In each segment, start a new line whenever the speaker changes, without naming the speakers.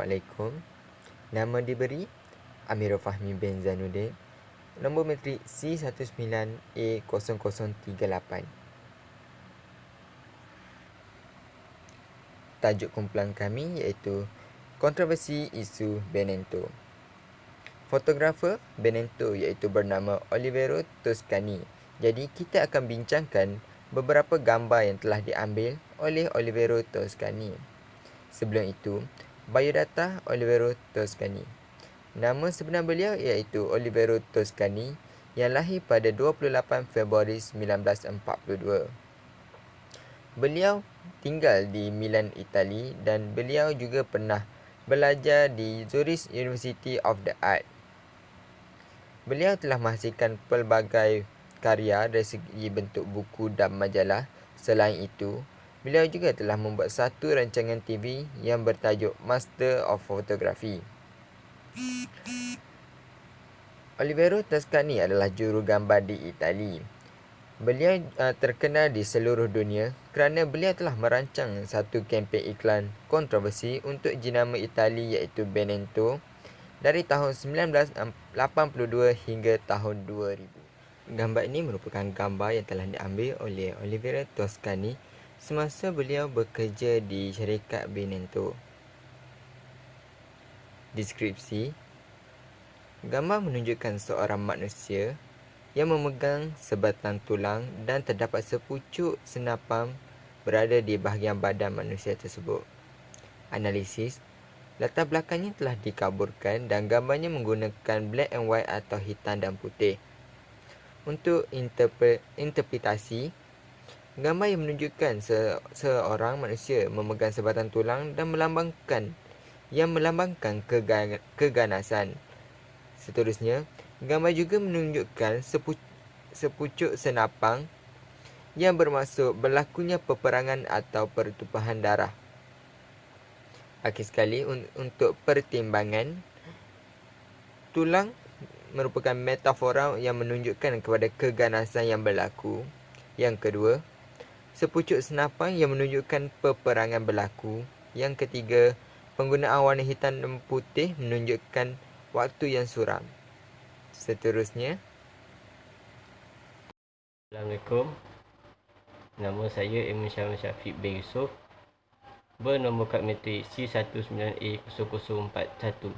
Assalamualaikum. Nama diberi Amirul Fahmi bin Zainuddin. Nombor metrik C19A0038. Tajuk kumpulan kami iaitu Kontroversi Isu Benento. Fotografer Benento iaitu bernama Olivero Toscani. Jadi kita akan bincangkan beberapa gambar yang telah diambil oleh Olivero Toscani. Sebelum itu, biodata Olivero Toscani. Nama sebenar beliau iaitu Olivero Toscani yang lahir pada 28 Februari 1942. Beliau tinggal di Milan, Itali dan beliau juga pernah belajar di Zurich University of the Art. Beliau telah menghasilkan pelbagai karya dari segi bentuk buku dan majalah. Selain itu, beliau juga telah membuat satu rancangan TV yang bertajuk Master of Photography. Olivero Toscani adalah jurugambar di Itali. Beliau terkenal di seluruh dunia kerana beliau telah merancang satu kempen iklan kontroversi untuk jenama Itali iaitu Benento dari tahun 1982 hingga tahun 2000. Gambar ini merupakan gambar yang telah diambil oleh Olivero Toscani semasa beliau bekerja di syarikat Benento. Deskripsi. Gambar menunjukkan seorang manusia yang memegang sebatang tulang dan terdapat sepucuk senapang berada di bahagian badan manusia tersebut. Analisis. Latar belakangnya telah dikaburkan dan gambarnya menggunakan black and white atau hitam dan putih. Untuk interpretasi, gambar yang menunjukkan seorang manusia memegang sebatang tulang dan melambangkan keganasan. Seterusnya, gambar juga menunjukkan sepucuk senapang yang bermaksud berlakunya peperangan atau pertumpahan darah. Akhir sekali, untuk pertimbangan, tulang merupakan metafora yang menunjukkan kepada keganasan yang berlaku. Yang kedua, sepucuk senapang yang menunjukkan peperangan berlaku. Yang ketiga, penggunaan warna hitam dan putih menunjukkan waktu yang suram. Seterusnya.
Assalamualaikum. Nama saya Emin Syahman Syafiq bin Yusof, bernombor kad metrik C19A0041.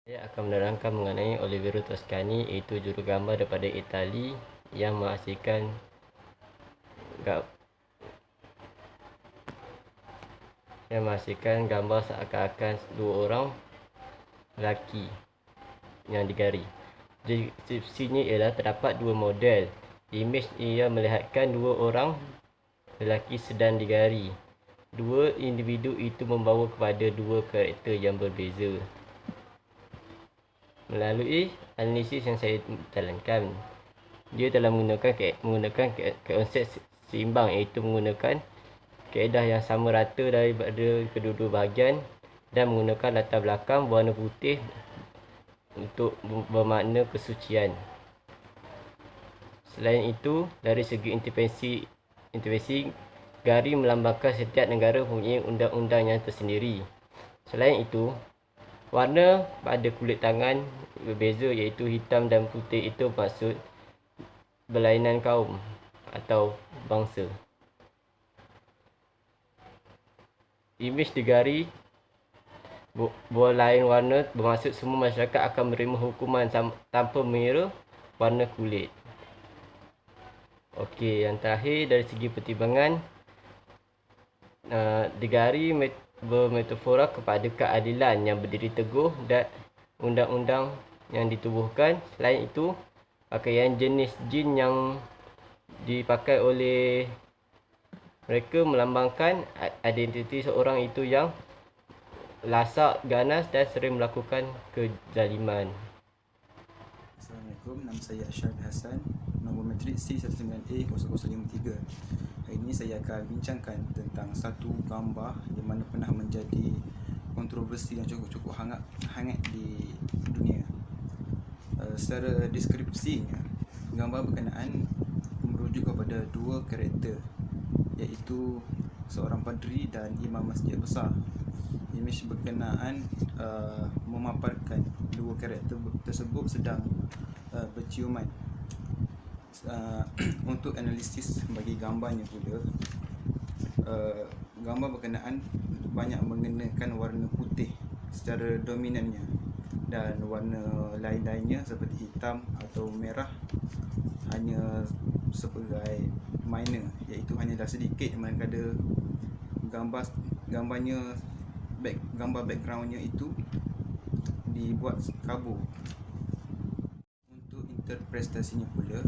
Saya akan menerangkan mengenai Olivero Toscani, iaitu jurugambar daripada Itali yang menghasilkan gambar seakan-akan dua orang lelaki yang digari. Deskripsinya ialah terdapat dua model. Imej ia melihatkan dua orang lelaki sedang digari. Dua individu itu membawa kepada dua karakter yang berbeza. Melalui analisis yang saya jalankan, dia telah menggunakan konsep seimbang, iaitu menggunakan kaedah yang sama rata daripada kedua-dua bahagian dan menggunakan latar belakang berwarna putih untuk bermakna kesucian. Selain itu, dari segi intervensi, gari melambangkan setiap negara mempunyai undang-undangnya tersendiri. Selain itu, warna pada kulit tangan berbeza, iaitu hitam dan putih. Itu maksud berlainan kaum atau bangsa. Imej digari berlain warna bermaksud semua masyarakat akan menerima hukuman tanpa mengira warna kulit. Okey, yang terakhir dari segi pertimbangan, digari bermetafora kepada keadilan yang berdiri teguh dan undang-undang yang ditubuhkan. Selain itu, pakaian jenis jin yang dipakai oleh mereka melambangkan identiti seorang itu yang lasak, ganas dan sering melakukan kezaliman.
Assalamualaikum, nama saya Syarif Hassan, nombor metrik C19A0053. Hari ini saya akan bincangkan tentang satu gambar yang mana pernah menjadi kontroversi yang cukup hangat di dunia. Secara deskripsinya, gambar berkenaan merujuk kepada dua karakter, iaitu seorang padri dan imam masjid besar. Imej berkenaan memaparkan dua karakter tersebut sedang berciuman. Untuk analisis bagi gambarnya pula, gambar berkenaan banyak mengenakan warna putih secara dominannya, dan warna lain-lainnya seperti hitam atau merah hanya sebagai minor, iaitu hanyalah sedikit, manakala gambar backgroundnya itu dibuat kabur. Untuk interpretasinya pula,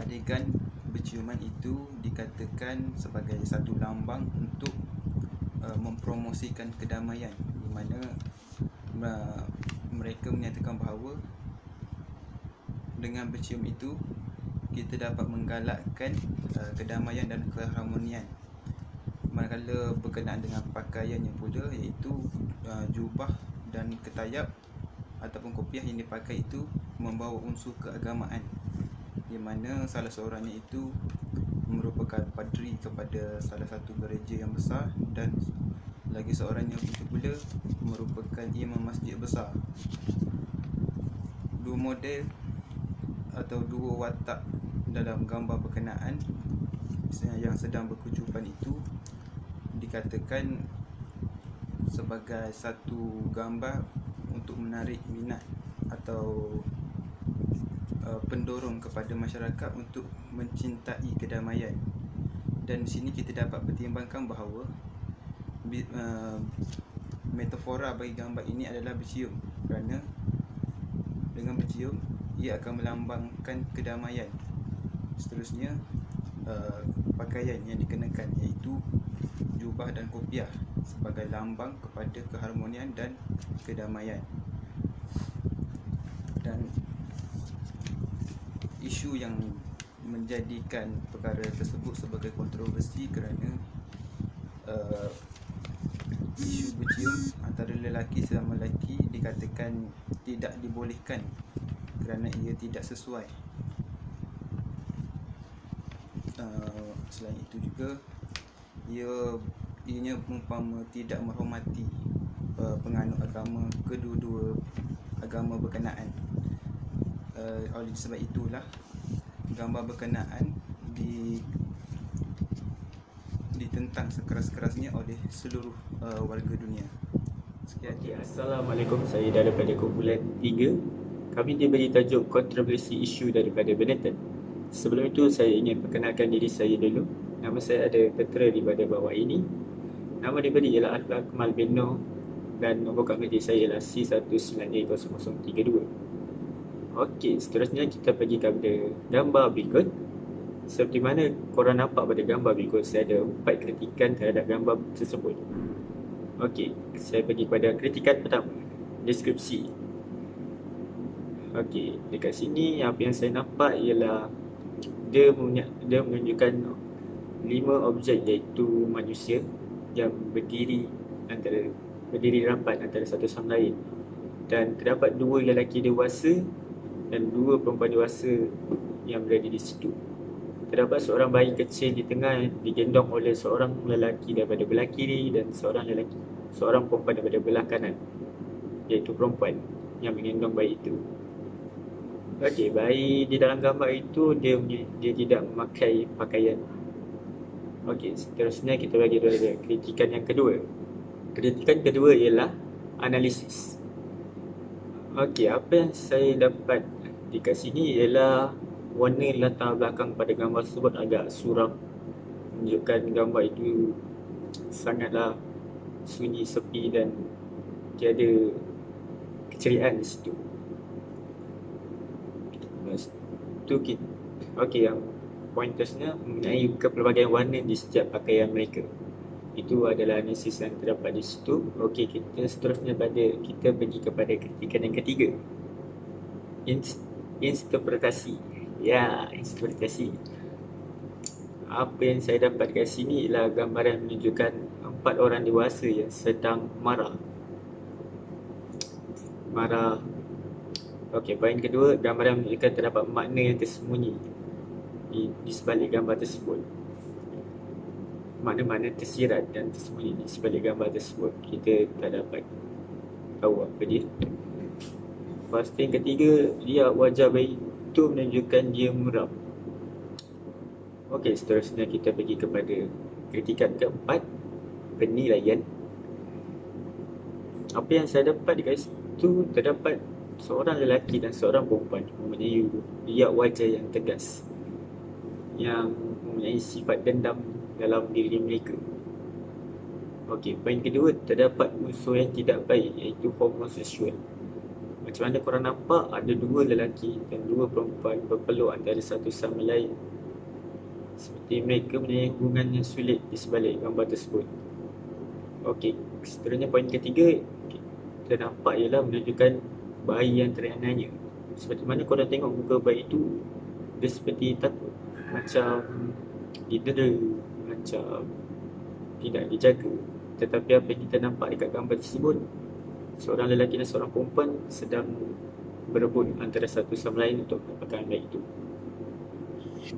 adegan berciuman itu dikatakan sebagai satu lambang untuk mempromosikan kedamaian, di mana mereka menyatakan bahawa dengan bercium itu kita dapat menggalakkan kedamaian dan keharmonian. Manakala berkenaan dengan pakaiannya pula, iaitu jubah dan ketayab ataupun kopiah yang dipakai itu membawa unsur keagamaan, di mana salah seorangnya itu merupakan padri kepada salah satu gereja yang besar, dan lagi seorangnya itu pula merupakan imam masjid besar. Dua model atau dua watak dalam gambar berkenaan yang sedang berkecupan itu dikatakan sebagai satu gambar untuk menarik minat atau pendorong kepada masyarakat untuk mencintai kedamaian. Dan di sini kita dapat pertimbangkan bahawa metafora bagi gambar ini adalah bercium, kerana dengan bercium ia akan melambangkan kedamaian. Seterusnya, pakaian yang dikenakan iaitu jubah dan kopiah sebagai lambang kepada keharmonian dan kedamaian. Dan isu yang menjadikan perkara tersebut sebagai kontroversi kerana isu bercium antara lelaki sesama lelaki dikatakan tidak dibolehkan kerana ia tidak sesuai. Selain itu juga, ianya umpama tidak menghormati penganut agama kedua-dua agama berkenaan. Oleh sebab itulah gambar berkenaan ditentang sekeras-kerasnya oleh seluruh warga dunia. Sekian.
Okay, Assalamualaikum, saya daripada kumpulan 3. Kami diberi tajuk kontroversi isu daripada Benetton. Sebelum itu, saya ingin perkenalkan diri saya dulu. Nama saya ada tertera di pada bawah ini. Nama diberi ialah Alif Akmal bin Noh dan nombor kad medis saya ialah C19A0032. Okey, seterusnya kita pergi kepada gambar berikut. Seperti mana korang nampak pada gambar berikut, saya ada 4 kritikan terhadap gambar tersebut. Okey, saya pergi kepada kritikan pertama, deskripsi. Okey, dekat sini apa yang saya nampak ialah dia menunjukkan 5 objek, iaitu manusia yang berdiri rapat antara satu sama lain, dan terdapat 2 lelaki dewasa dan 2 perempuan dewasa yang berada di situ. Terdapat seorang bayi kecil di tengah digendong oleh seorang lelaki daripada belah kiri dan seorang perempuan daripada belah kanan, iaitu perempuan yang menggendong bayi itu. Okey, bayi di dalam gambar itu dia tidak memakai pakaian. Okey, seterusnya kita bagi kepada kritikan yang kedua. Kritikan kedua ialah analisis. Okey, apa yang saya dapat dekat sini ialah warna latar belakang pada gambar tersebut agak suram, menunjukkan gambar itu sangatlah sunyi, sepi dan tiada keceriaan di situ. Lepas tu okey, yang pointersnya mengenai kepelbagaian warna di setiap pakaian mereka. Itu adalah analisis yang terdapat di situ. Okey, kita seterusnya kita pergi kepada kritikan yang ketiga. Interpretasi. Ya, interpretasi. Apa yang saya dapat kat sini ialah gambaran menunjukkan 4 orang dewasa yang sedang marah. Okey, poin kedua, gambaran menunjukkan terdapat makna yang tersembunyi di sebalik gambar tersebut.
makna-makna tersirat dan tersembunyi di sebalik gambar tersebut. Kita tak dapat tahu apa dia. Lepas tu yang ketiga, lihat wajah bayi itu menunjukkan dia muram. Okey, seterusnya kita pergi kepada kritikan keempat, penilaian. Apa yang saya dapat di garis tu, terdapat seorang lelaki dan seorang perempuan mempunyai lihat wajah yang tegas, yang mempunyai sifat dendam dalam diri mereka. Okey, poin kedua, terdapat unsur yang tidak baik, iaitu homoseksual. Macam mana korang nampak, ada dua lelaki dan dua perempuan berpeluk antara satu sama lain, seperti mereka mempunyai hubungan yang sulit di sebalik gambar tersebut. Okey, seterusnya poin ketiga, kita nampak ialah menunjukkan bayi yang teraniaya. Seperti mana korang tengok muka bayi itu, dia seperti takut, macam didera, macam tidak dijaga. Tetapi apa yang kita nampak dekat gambar tersebut, seorang lelaki dan seorang perempuan sedang berebut antara satu sama lain untuk mendapatkan bayi itu.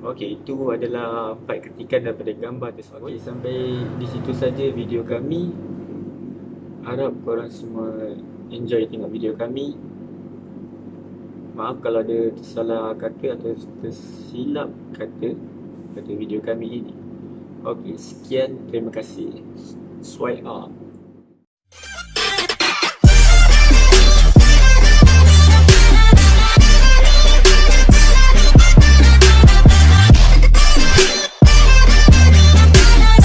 Okey, itu adalah 4 kritikan daripada gambar tersebut. Okey, sampai di situ saja video kami. Harap korang semua enjoy tengok video kami. Maaf kalau ada tersalah kata atau tersilap kata pada video kami ini. Okey, sekian, terima kasih. Swipe up.